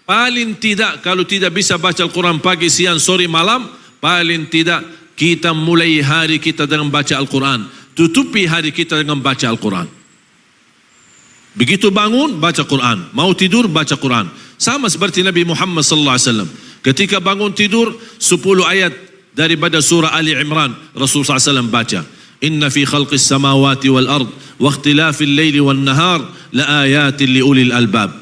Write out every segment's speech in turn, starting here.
Paling tidak, kalau tidak bisa baca Al-Quran pagi, siang, sore, malam, paling tidak kita mulai hari kita dengan baca Al-Quran. Tutupi hari kita dengan baca Al-Quran. Begitu bangun, baca Quran. Mau tidur, baca Quran. Sama seperti Nabi Muhammad sallallahu alaihi wasallam. Ketika bangun tidur, 10 ayat daripada surah Ali Imran, Rasulullah SAW baca. Inna fi khalqis samawati wal ard wa ikhtilafil laili wan nahar la ayatin li ulil albab.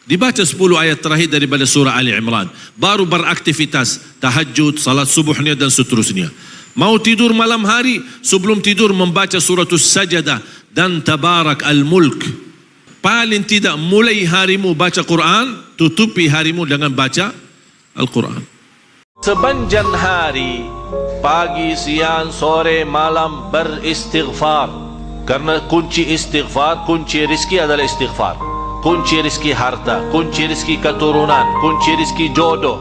Dibaca 10 ayat terakhir daripada surah Ali Imran. Baru beraktivitas, tahajud, salat subuhnya dan seterusnya. Mau tidur malam hari, sebelum tidur membaca suratul Sajadah dan Tabarak Al-Mulk. Paling tidak mulai harimu baca Quran, tutupi harimu dengan baca Al-Quran. Sepanjang hari, pagi, siang, sore, malam beristighfar. Karena kunci istighfar, kunci rizki adalah istighfar. Kunci rizki harta, kunci rizki keturunan, kunci rizki jodoh,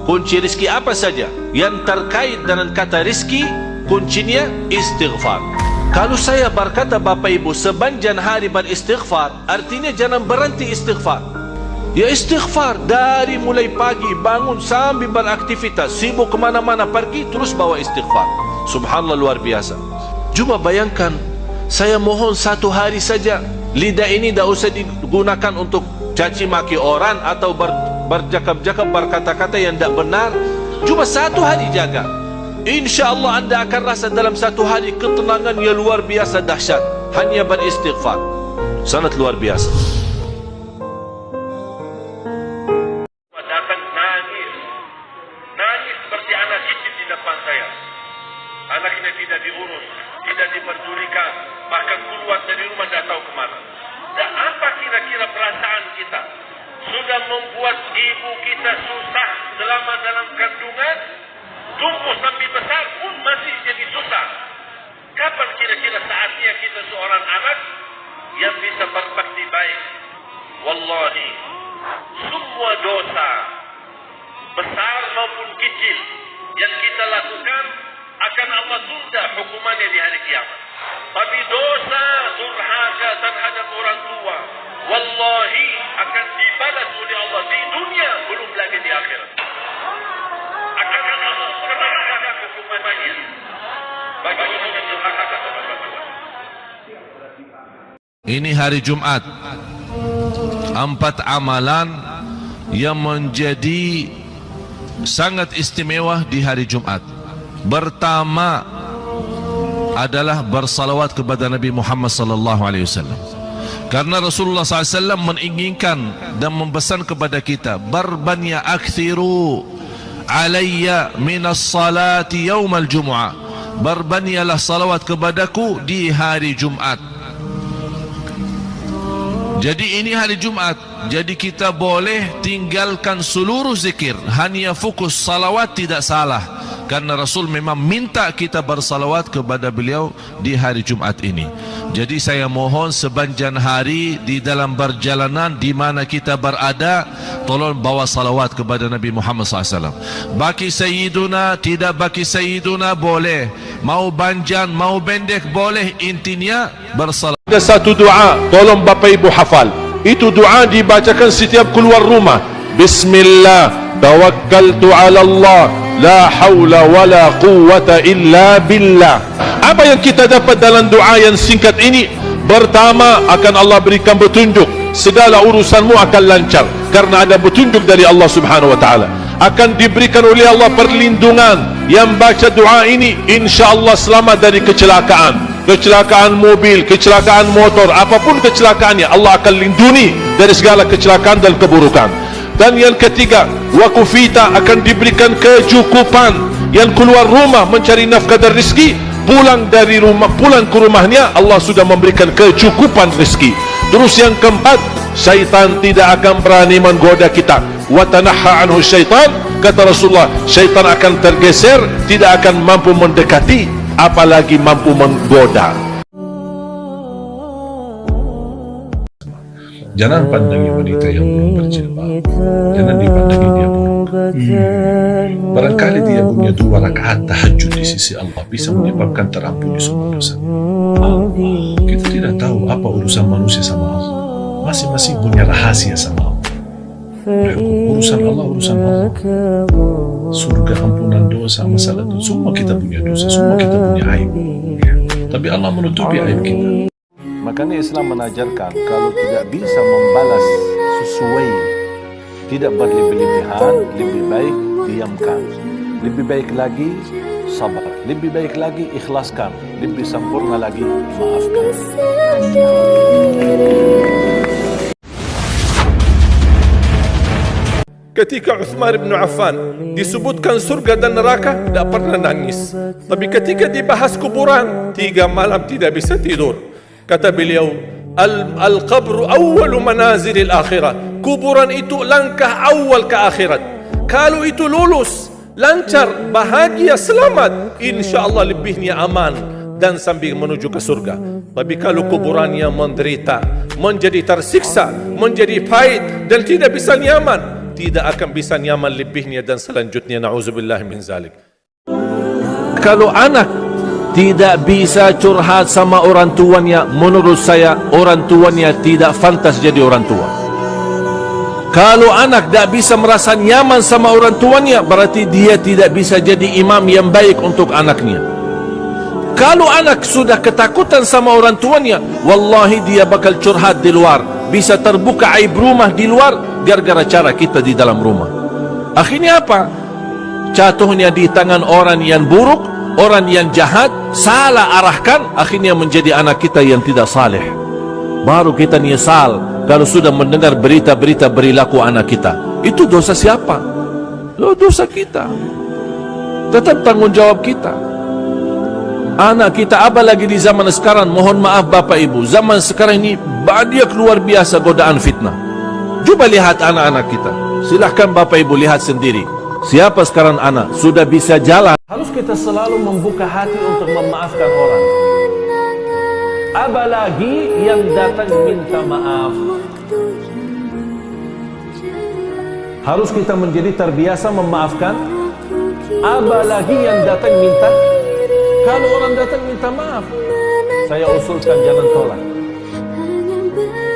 kunci rizki apa saja yang terkait dengan kata rizki, kuncinya istighfar. Kalau saya berkata Bapak Ibu sepanjang hari beristighfar, artinya jangan berhenti istighfar. Ya istighfar dari mulai pagi bangun sambil beraktivitas, sibuk kemana-mana pergi, terus bawa istighfar. Subhanallah, luar biasa. Cuma bayangkan, saya mohon satu hari saja lidah ini tidak usah digunakan untuk caci maki orang atau bercakap-cakap berkata-kata yang tidak benar. Cuma satu hari jaga, insya Allah anda akan rasa dalam satu hari ketenangan yang luar biasa dahsyat. Hanya beristighfar, sangat luar biasa. Datang nangis seperti anak kecil di depan saya. Anaknya tidak diurus, tidak diperdulikan, bahkan keluar dari rumah tidak tahu kemana. Dan apa kira-kira perasaan kita? Sudah membuat ibu kita susah selama dalam kandungan, tumbuh sampai besar pun masih jadi susah. Kapan kira-kira saatnya kita seorang anak yang bisa berbakti baik? Wallahi, semua dosa besar maupun kecil yang kita lakukan akan Allah tunda hukumannya di hari kiamat. Tapi dosa durhaka terhadap orang tua, wallahi akan dibalas oleh Allah di dunia, belum lagi di akhirat. Akan Allah menegakkan hukumannya bagi orang yang durhaka kepada Tuhan. Ini hari Jumat. 4 amalan yang menjadi sangat istimewa di hari Jumat. Pertama adalah bersalawat kepada Nabi Muhammad sallallahu alaihi wasallam. Karena Rasulullah SAW menginginkan dan mempesan kepada kita, barbanya akthiru alayya minas salati yaumal jumu'ah. Berbanyalah salawat kepadaku di hari Jumat. Jadi ini hari Jumat, jadi kita boleh tinggalkan seluruh zikir, hanya fokus salawat tidak salah. Karena Rasul memang minta kita bersalawat kepada beliau di hari Jumat ini. Jadi saya mohon sepanjang hari di dalam perjalanan di mana kita berada, tolong bawa salawat kepada Nabi Muhammad SAW. Baki Sayyiduna, tidak baki Sayyiduna boleh. Mau panjang, mau pendek boleh, intinya bersalawat. Ada satu doa, tolong Bapak Ibu hafal. Itu doa dibacakan setiap keluar rumah. Bismillah, tawakkaltu ala Allah, la hawla wa la quwwata illa billah. Apa yang kita dapat dalam doa yang singkat ini? Pertama, akan Allah berikan petunjuk, segala urusanmu akan lancar karena ada petunjuk dari Allah Subhanahu wa taala. Akan diberikan oleh Allah perlindungan. Yang baca doa ini insyaallah selamat dari kecelakaan mobil, kecelakaan motor, apapun kecelakaannya, Allah akan lindungi dari segala kecelakaan dan keburukan. Dan yang ketiga, wakufita, akan diberikan kecukupan. Yang keluar rumah mencari nafkah dan rezeki, pulang dari rumah, pulang ke rumahnya, Allah sudah memberikan kecukupan rezeki. Terus yang keempat, syaitan tidak akan berani menggoda kita. Wa tanahha anhu syaitan, kata Rasulullah, syaitan akan tergeser, tidak akan mampu mendekati, apalagi mampu menggoda. Jangan pandangi wanita yang belum berjilbab, jangan dipandangi dia buruk. Barangkali dia punya 2 rakaat tahajud di sisi Allah bisa menyebabkan terampuni semua dosa. Kita tidak tahu apa urusan manusia sama Allah. Masing-masing punya rahasia sama Allah. Urusan Allah, urusan Allah. Surga, ampunan dosa, masalah itu semua kita punya dosa, semua kita punya aib. Tapi Allah menutupi aib kita. Makanya Islam mengajarkan kalau tidak bisa membalas sesuai, tidak berlebih-lebihan, lebih baik diamkan. Lebih baik lagi sabar, lebih baik lagi ikhlaskan, lebih sempurna lagi maafkan. Ketika Uthman bin Affan disebutkan surga dan neraka, tidak pernah nangis. Tapi ketika dibahas kuburan, 3 malam tidak bisa tidur. Kata beliau, Al-qabru awwalu manazilil akhirah. Kuburan itu langkah awal ke akhirat. Kalau itu lulus, lancar, bahagia, selamat, insyaAllah lebihnya aman dan sambil menuju ke surga. Tapi kalau kuburannya menderita, menjadi tersiksa, menjadi pahit dan tidak bisa nyaman, tidak akan bisa nyaman lebihnya dan selanjutnya. Na'udzubillah min zalik. Kalau anak tidak bisa curhat sama orang tuanya, menurut saya orang tuanya tidak pantas jadi orang tua. Kalau anak tidak bisa merasa nyaman sama orang tuanya, berarti dia tidak bisa jadi imam yang baik untuk anaknya. Kalau anak sudah ketakutan sama orang tuanya, wallahi dia bakal curhat di luar, bisa terbuka aib rumah di luar gara-gara cara kita di dalam rumah. Akhirnya apa? Jatuhnya di tangan orang yang buruk, orang yang jahat, salah arahkan, akhirnya menjadi anak kita yang tidak saleh. Baru kita nyesal kalau sudah mendengar berita-berita perilaku anak kita. Itu dosa siapa? Dosa kita. Tetap tanggung jawab kita. Anak kita, apalagi di zaman sekarang, mohon maaf Bapak Ibu, zaman sekarang ini banyak luar biasa godaan fitnah. Coba lihat anak-anak kita. Silahkan Bapak Ibu lihat sendiri. Siapa sekarang anak sudah bisa jalan? Harus kita selalu membuka hati untuk memaafkan orang. Apalagi yang datang minta maaf. Harus kita menjadi terbiasa memaafkan. Apalagi yang datang minta. Kalau orang datang minta maaf, saya usulkan jangan tolak.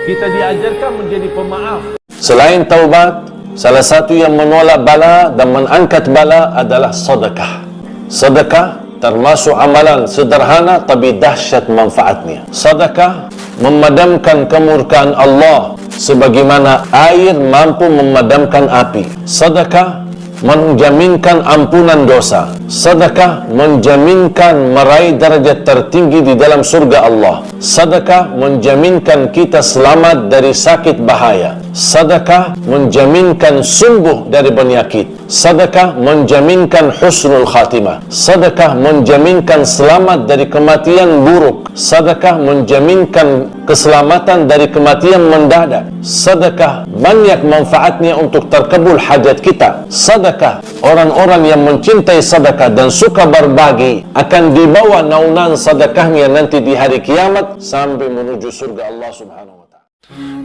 Kita diajarkan menjadi pemaaf. Selain taubat, salah satu yang menolak bala dan mengangkat bala adalah sedekah. Sedekah termasuk amalan sederhana tapi dahsyat manfaatnya. Sedekah memadamkan kemurkaan Allah sebagaimana air mampu memadamkan api. Sedekah menjaminkan ampunan dosa. Sedekah menjaminkan meraih darjat tertinggi di dalam surga Allah. Sedekah menjaminkan kita selamat dari sakit bahaya. Sedekah menjaminkan sembuh dari penyakit. Sedekah menjaminkan husnul khatimah. Sedekah menjaminkan selamat dari kematian buruk. Sedekah menjaminkan keselamatan dari kematian mendadak. Sedekah banyak manfaatnya untuk terkabul hajat kita. Sedekah, orang-orang yang mencintai sedekah dan suka berbagi akan dibawa naungan sedekahnya nanti di hari kiamat sampai menuju surga Allah Subhanahu wa ta'ala.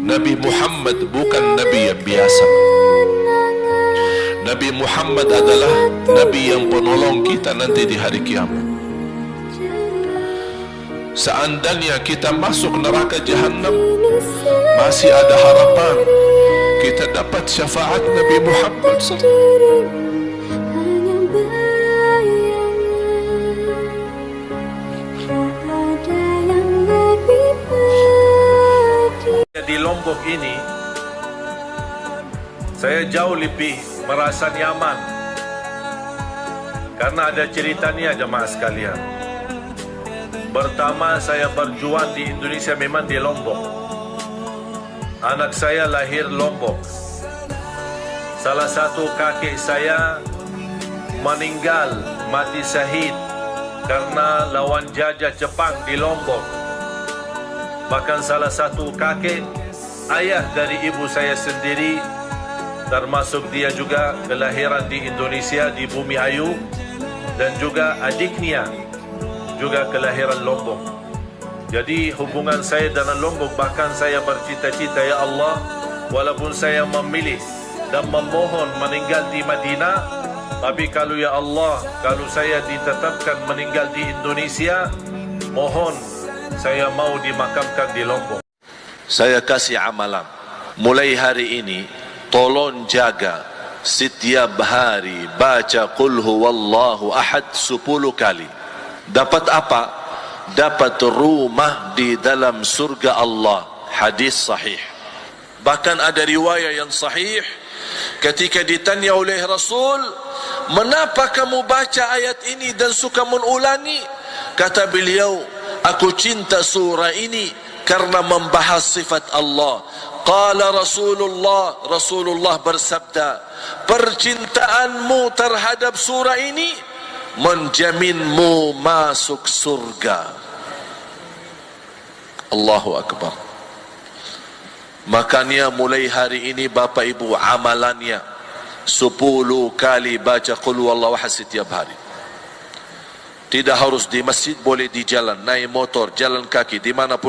Nabi Muhammad bukan Nabi yang biasa. Nabi Muhammad adalah Nabi yang penolong kita nanti di hari kiamat. Seandainya kita masuk neraka Jahannam, masih ada harapan kita dapat syafaat Nabi Muhammad SAW. Di Lombok ini, saya jauh lebih merasa nyaman karena ada ceritanya jemaah sekalian. Pertama saya berjuang di Indonesia memang di Lombok. Anak saya lahir Lombok. Salah satu kakek saya meninggal, mati syahid karena lawan jajah Jepang di Lombok. Bahkan salah satu kakek, ayah dari ibu saya sendiri, termasuk dia juga kelahiran di Indonesia, di Bumi Ayu, dan juga adiknya juga kelahiran Lombok. Jadi hubungan saya dengan Lombok, bahkan saya bercita-cita, ya Allah, walaupun saya memilih dan memohon meninggal di Madinah, tapi kalau ya Allah, kalau saya ditetapkan meninggal di Indonesia, mohon saya mau dimakamkan di Lombok. Saya kasih amalan, mulai hari ini tolong jaga setiap hari baca qul huwallahu ahad 10 kali. Dapat apa? Dapat rumah di dalam surga Allah. Hadis sahih. Bahkan ada riwayat yang sahih, ketika ditanya oleh Rasul, "Mengapa kamu baca ayat ini dan suka mengulangi?" Kata beliau, "Aku cinta surah ini karena membahas sifat Allah." Qala Rasulullah bersabda, "Percintaanmu terhadap surah ini menjaminmu masuk surga." Allahu Akbar. Makanya mulai hari ini Bapak Ibu, amalannya 10 kali baca qul huwallahu ahad setiap hari. Tidak harus di masjid, boleh di jalan, naik motor, jalan kaki, dimanapun